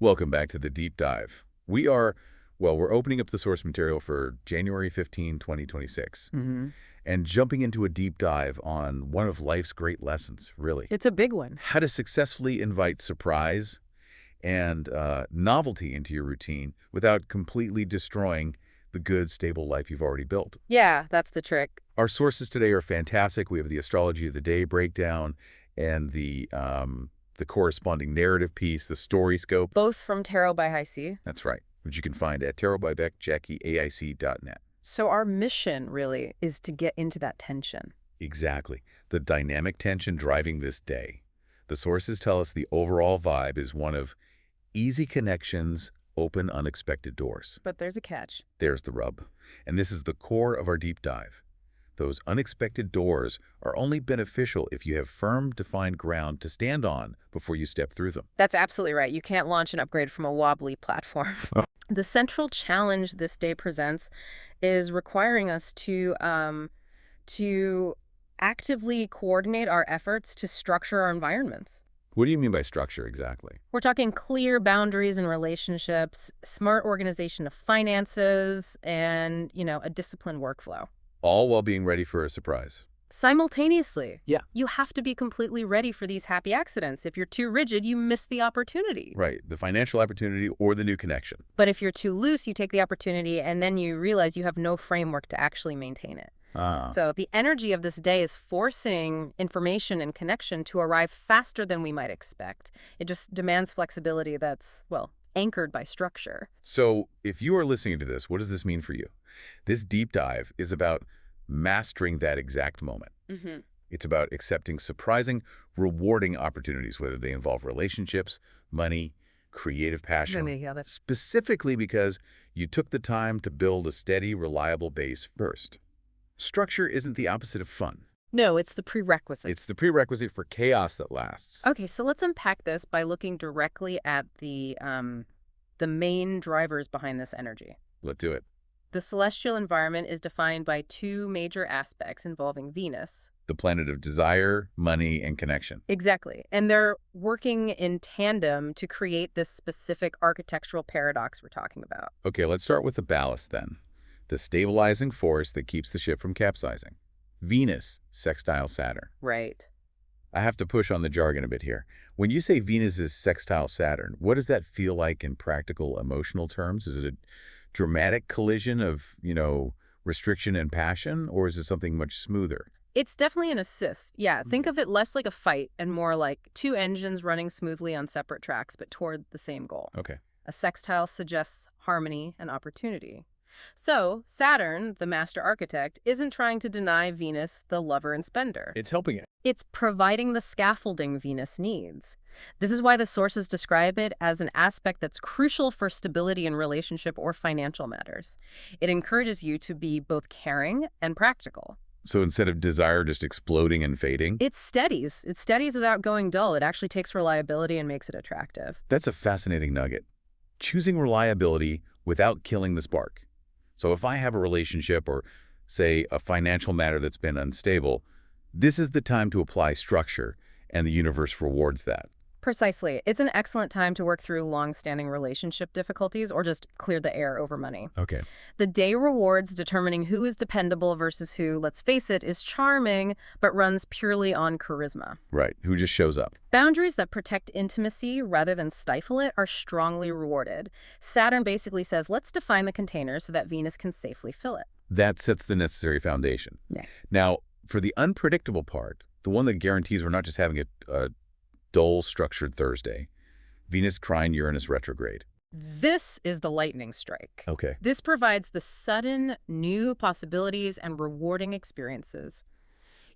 Welcome back to the deep dive. We're opening up the source material for January 15, 2026, Mm-hmm. and jumping into a deep dive on one of life's great lessons, really. It's a big one. How to successfully invite surprise and novelty into your routine without completely destroying the good, stable life you've already built. Yeah, that's the trick. Our sources today are fantastic. We have the Astrology of the Day breakdown and the corresponding narrative piece, the StoryScope. Both from Tarot by High C. That's right, which you can find at tarotbybeckjackieaic.net. So our mission, really, is to get into that tension. Exactly. The dynamic tension driving this day. The sources tell us the overall vibe is one of easy connections, open unexpected doors. But there's a catch. There's the rub. And this is the core of our deep dive. Those unexpected doors are only beneficial if you have firm, defined ground to stand on before you step through them. That's absolutely right. You can't launch an upgrade from a wobbly platform. The central challenge this day presents is requiring us to actively coordinate our efforts to structure our environments. What do you mean by structure exactly? We're talking clear boundaries in relationships, smart organization of finances, and, a disciplined workflow. All while being ready for a surprise. Simultaneously. Yeah. You have to be completely ready for these happy accidents. If you're too rigid, you miss the opportunity. Right, the financial opportunity or the new connection. But if you're too loose, you take the opportunity and then you realize you have no framework to actually maintain it. So the energy of this day is forcing information and connection to arrive faster than we might expect. It just demands flexibility that's, anchored by structure. So if you are listening to this, what does this mean for you? This deep dive is about mastering that exact moment. Mm-hmm. It's about accepting surprising, rewarding opportunities, whether they involve relationships, money, creative passion, specifically because you took the time to build a steady, reliable base first. Structure isn't the opposite of fun. No, it's the prerequisite. It's the prerequisite for chaos that lasts. Okay, so let's unpack this by looking directly at the main drivers behind this energy. Let's do it. The celestial environment is defined by two major aspects involving Venus. The planet of desire, money, and connection. Exactly. And they're working in tandem to create this specific architectural paradox we're talking about. Okay, let's start with the ballast then. The stabilizing force that keeps the ship from capsizing. Venus, sextile Saturn. Right. I have to push on the jargon a bit here. When you say Venus is sextile Saturn, what does that feel like in practical, emotional terms? Is it a dramatic collision of, restriction and passion, or is it something much smoother? It's definitely an assist. Yeah, think of it less like a fight and more like two engines running smoothly on separate tracks, but toward the same goal. Okay. A sextile suggests harmony and opportunity. So, Saturn, the master architect, isn't trying to deny Venus, the lover and spender. It's helping it. It's providing the scaffolding Venus needs. This is why the sources describe it as an aspect that's crucial for stability in relationship or financial matters. It encourages you to be both caring and practical. So instead of desire just exploding and fading? It steadies. It steadies without going dull. It actually takes reliability and makes it attractive. That's a fascinating nugget. Choosing reliability without killing the spark. So if I have a relationship or, say, a financial matter that's been unstable, this is the time to apply structure, and the universe rewards that. Precisely. It's an excellent time to work through long-standing relationship difficulties or just clear the air over money. Okay. The day rewards determining who is dependable versus who, let's face it, is charming, but runs purely on charisma. Right. Who just shows up. Boundaries that protect intimacy rather than stifle it are strongly rewarded. Saturn basically says, let's define the container so that Venus can safely fill it. That sets the necessary foundation. Yeah. Now, for the unpredictable part, the one that guarantees we're not just having a dull, structured Thursday, Venus trine Uranus retrograde. This is the lightning strike. Okay. This provides the sudden new possibilities and rewarding experiences.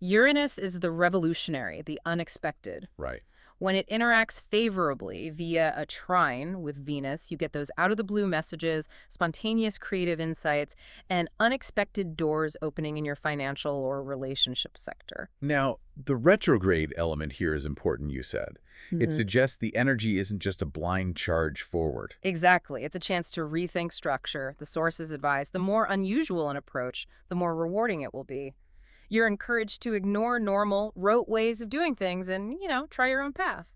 Uranus is the revolutionary, the unexpected. Right. When it interacts favorably via a trine with Venus, you get those out-of-the-blue messages, spontaneous creative insights, and unexpected doors opening in your financial or relationship sector. Now, the retrograde element here is important, you said. It suggests the energy isn't just a blind charge forward. Exactly. It's a chance to rethink structure. The sources advise the more unusual an approach, the more rewarding it will be. You're encouraged to ignore normal, rote ways of doing things and, try your own path.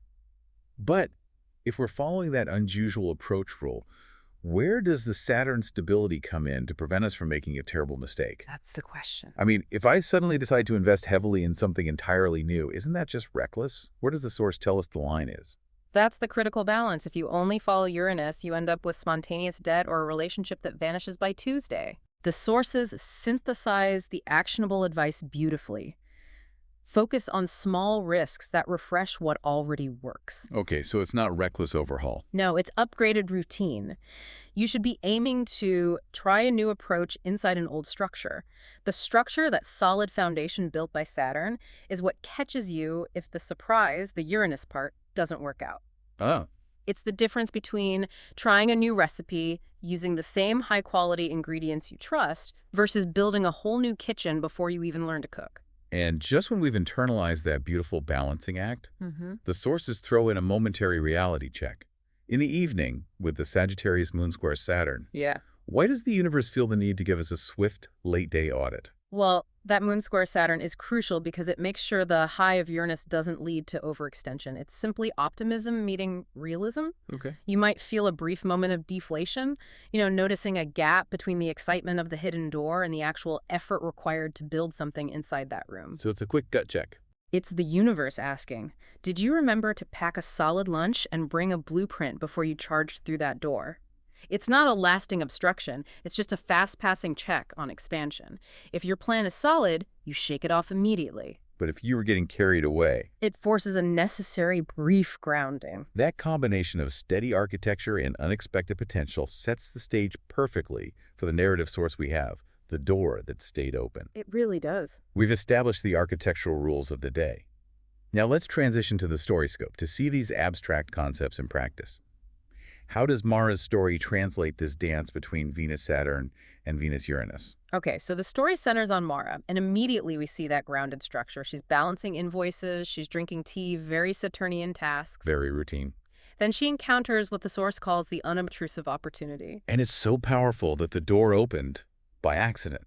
But if we're following that unusual approach rule, where does the Saturn stability come in to prevent us from making a terrible mistake? That's the question. I mean, if I suddenly decide to invest heavily in something entirely new, isn't that just reckless? Where does the source tell us the line is? That's the critical balance. If you only follow Uranus, you end up with spontaneous debt or a relationship that vanishes by Tuesday. The sources synthesize the actionable advice beautifully. Focus on small risks that refresh what already works. Okay, so it's not reckless overhaul. No, it's upgraded routine. You should be aiming to try a new approach inside an old structure. The structure, that solid foundation built by Saturn, is what catches you if the surprise, the Uranus part, doesn't work out. Oh. It's the difference between trying a new recipe, using the same high-quality ingredients you trust, versus building a whole new kitchen before you even learn to cook. And just when we've internalized that beautiful balancing act, the sources throw in a momentary reality check. In the evening, with the Sagittarius moon square Saturn, why does the universe feel the need to give us a swift, late-day audit? Well, that moon square Saturn is crucial because it makes sure the high of Uranus doesn't lead to overextension. It's simply optimism meeting realism. Okay. You might feel a brief moment of deflation, noticing a gap between the excitement of the hidden door and the actual effort required to build something inside that room. So it's a quick gut check. It's the universe asking, did you remember to pack a solid lunch and bring a blueprint before you charged through that door? It's not a lasting obstruction, it's just a fast-passing check on expansion. If your plan is solid, you shake it off immediately. But if you were getting carried away, it forces a necessary brief grounding. That combination of steady architecture and unexpected potential sets the stage perfectly for the narrative source we have, the door that stayed open. It really does. We've established the architectural rules of the day. Now let's transition to the StoryScope to see these abstract concepts in practice. How does Mara's story translate this dance between Venus-Saturn and Venus-Uranus? Okay, so the story centers on Mara, and immediately we see that grounded structure. She's balancing invoices, she's drinking tea, very Saturnian tasks. Very routine. Then she encounters what the source calls the unobtrusive opportunity. And it's so powerful that the door opened by accident.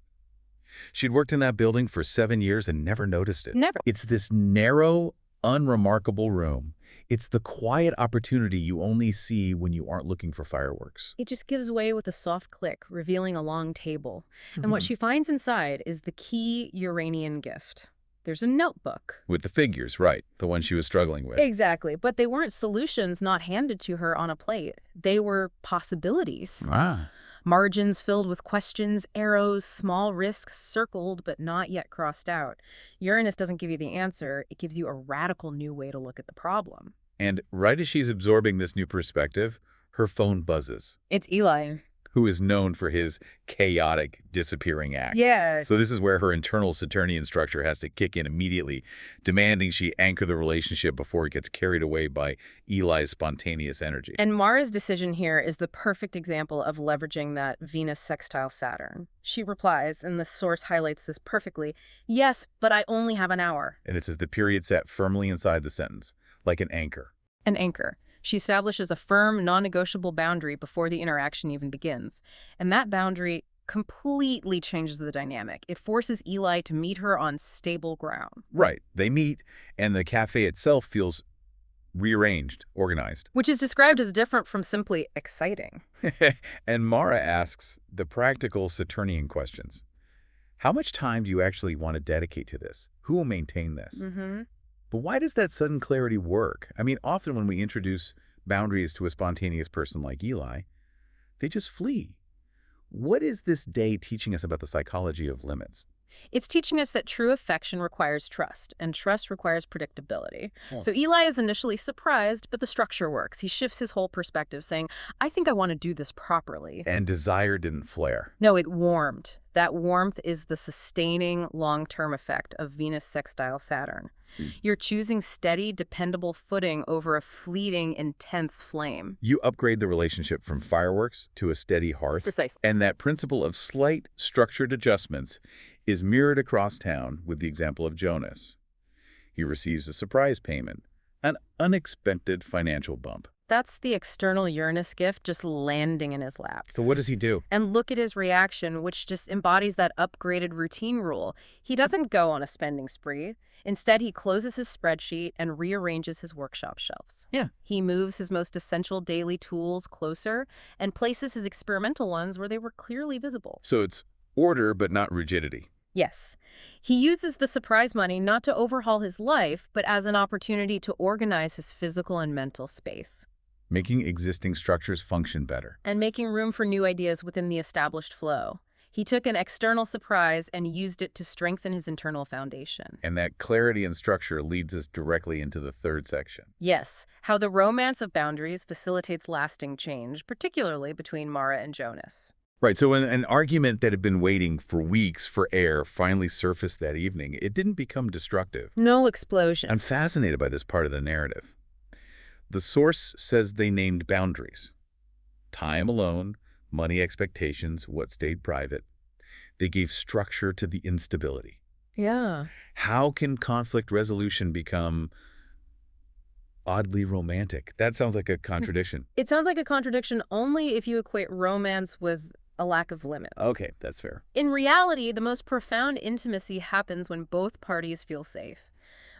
She'd worked in that building for 7 years and never noticed it. Never. It's this narrow, unremarkable room. It's the quiet opportunity you only see when you aren't looking for fireworks. It just gives way with a soft click, revealing a long table. And what she finds inside is the key Uranian gift. There's a notebook. With the figures, right, the one she was struggling with. Exactly, but they weren't solutions not handed to her on a plate. They were possibilities. Margins filled with questions, arrows, small risks circled but not yet crossed out. Uranus doesn't give you the answer, it gives you a radical new way to look at the problem. And right as she's absorbing this new perspective, her phone buzzes. It's Eli. Who is known for his chaotic disappearing act. Yeah. So this is where her internal Saturnian structure has to kick in immediately, demanding she anchor the relationship before it gets carried away by Eli's spontaneous energy. And Mara's decision here is the perfect example of leveraging that Venus sextile Saturn. She replies, and the source highlights this perfectly, yes, but I only have an hour. And it's as the period set firmly inside the sentence, like an anchor. An anchor. She establishes a firm, non-negotiable boundary before the interaction even begins. And that boundary completely changes the dynamic. It forces Eli to meet her on stable ground. Right. They meet, and the cafe itself feels rearranged, organized. Which is described as different from simply exciting. And Mara asks the practical Saturnian questions. How much time do you actually want to dedicate to this? Who will maintain this? But why does that sudden clarity work? I mean, often when we introduce boundaries to a spontaneous person like Eli, they just flee. What is this day teaching us about the psychology of limits? It's teaching us that true affection requires trust, and trust requires predictability. So Eli is initially surprised, but the structure works. He shifts his whole perspective, saying, I think I want to do this properly. And desire didn't flare. No, it warmed. That warmth is the sustaining long-term effect of Venus sextile Saturn. You're choosing steady, dependable footing over a fleeting, intense flame. You upgrade the relationship from fireworks to a steady hearth. Precisely. And that principle of slight, structured adjustments is mirrored across town with the example of Jonas. He receives a surprise payment, an unexpected financial bump. That's the external Uranus gift just landing in his lap. So what does he do? And look at his reaction, which just embodies that upgraded routine rule. He doesn't go on a spending spree. Instead, he closes his spreadsheet and rearranges his workshop shelves. Yeah. He moves his most essential daily tools closer and places his experimental ones where they were clearly visible. So it's order, but not rigidity. Yes. He uses the surprise money not to overhaul his life, but as an opportunity to organize his physical and mental space. Making existing structures function better. And making room for new ideas within the established flow. He took an external surprise and used it to strengthen his internal foundation. And that clarity and structure leads us directly into the third section. Yes, how the romance of boundaries facilitates lasting change, particularly between Mara and Jonas. Right, so when an argument that had been waiting for weeks for air finally surfaced that evening, it didn't become destructive. No explosion. I'm fascinated by this part of the narrative. The source says they named boundaries. Time alone, money expectations, what stayed private. They gave structure to the instability. Yeah. How can conflict resolution become oddly romantic? That sounds like a contradiction. It sounds like a contradiction only if you equate romance with a lack of limits. Okay, that's fair. In reality, the most profound intimacy happens when both parties feel safe.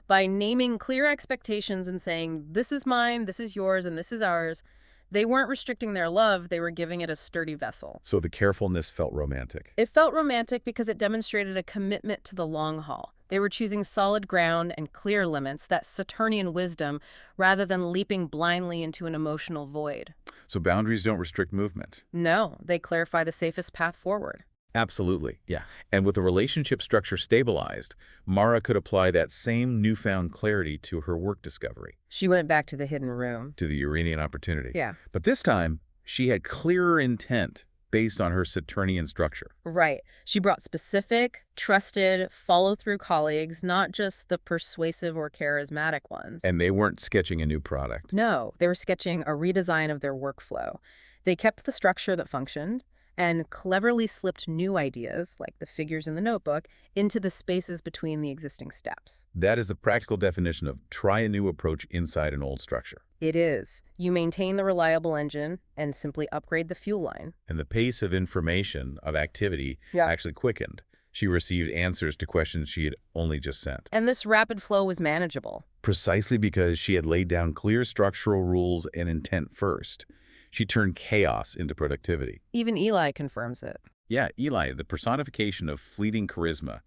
By naming clear expectations and saying, this is mine, this is yours, and this is ours, they weren't restricting their love, they were giving it a sturdy vessel. So the carefulness felt romantic. It felt romantic because it demonstrated a commitment to the long haul. They were choosing solid ground and clear limits, that Saturnian wisdom, rather than leaping blindly into an emotional void. So boundaries don't restrict movement. No, they clarify the safest path forward. Absolutely. Yeah. And with the relationship structure stabilized, Mara could apply that same newfound clarity to her work discovery. She went back to the hidden room. To the Uranian opportunity. Yeah. But this time, she had clearer intent based on her Saturnian structure. Right. She brought specific, trusted, follow-through colleagues, not just the persuasive or charismatic ones. And they weren't sketching a new product. No, they were sketching a redesign of their workflow. They kept the structure that functioned and cleverly slipped new ideas, like the figures in the notebook, into the spaces between the existing steps. That is the practical definition of try a new approach inside an old structure. It is. You maintain the reliable engine and simply upgrade the fuel line. And the pace of information, of activity, actually quickened. She received answers to questions she had only just sent. And this rapid flow was manageable. Precisely because she had laid down clear structural rules and intent first. She turned chaos into productivity. Even Eli confirms it. Yeah, Eli, the personification of fleeting charisma,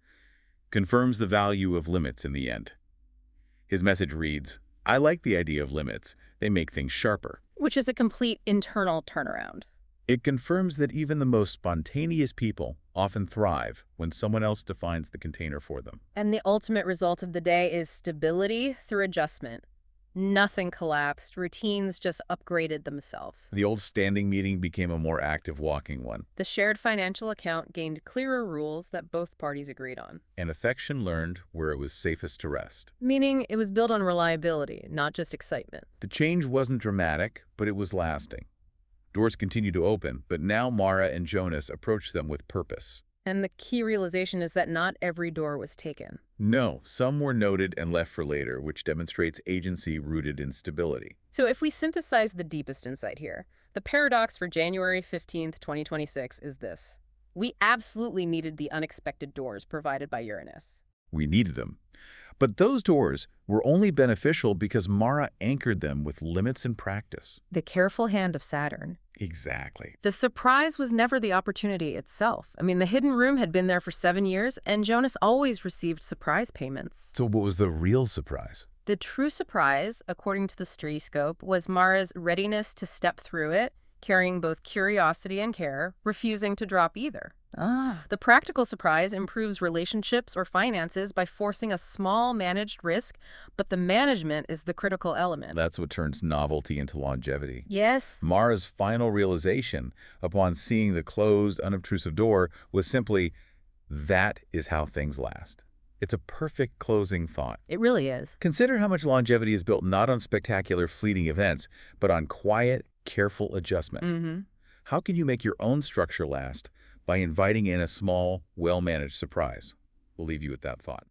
confirms the value of limits in the end. His message reads, I like the idea of limits. They make things sharper. Which is a complete internal turnaround. It confirms that even the most spontaneous people often thrive when someone else defines the container for them. And the ultimate result of the day is stability through adjustment. Nothing collapsed. Routines just upgraded themselves. The old standing meeting became a more active walking one. The shared financial account gained clearer rules that both parties agreed on. And affection learned where it was safest to rest. Meaning it was built on reliability, not just excitement. The change wasn't dramatic, but it was lasting. Doors continued to open, but now Mara and Jonas approached them with purpose. And the key realization is that not every door was taken. No, some were noted and left for later, which demonstrates agency rooted in stability. So if we synthesize the deepest insight here, the paradox for January 15th, 2026 is this. We absolutely needed the unexpected doors provided by Uranus. We needed them. But those doors were only beneficial because Mara anchored them with limits and practice. The careful hand of Saturn. Exactly. The surprise was never the opportunity itself. I mean, the hidden room had been there for 7 years, and Jonas always received surprise payments. So what was the real surprise? The true surprise, according to the StoryScope, was Mara's readiness to step through it, carrying both curiosity and care, refusing to drop either. The practical surprise improves relationships or finances by forcing a small managed risk, but the management is the critical element. That's what turns novelty into longevity. Yes. Mara's final realization upon seeing the closed, unobtrusive door was simply, that is how things last. It's a perfect closing thought. It really is. Consider how much longevity is built not on spectacular fleeting events, but on quiet, careful adjustment. How can you make your own structure last? By inviting in a small, well-managed surprise. We'll leave you with that thought.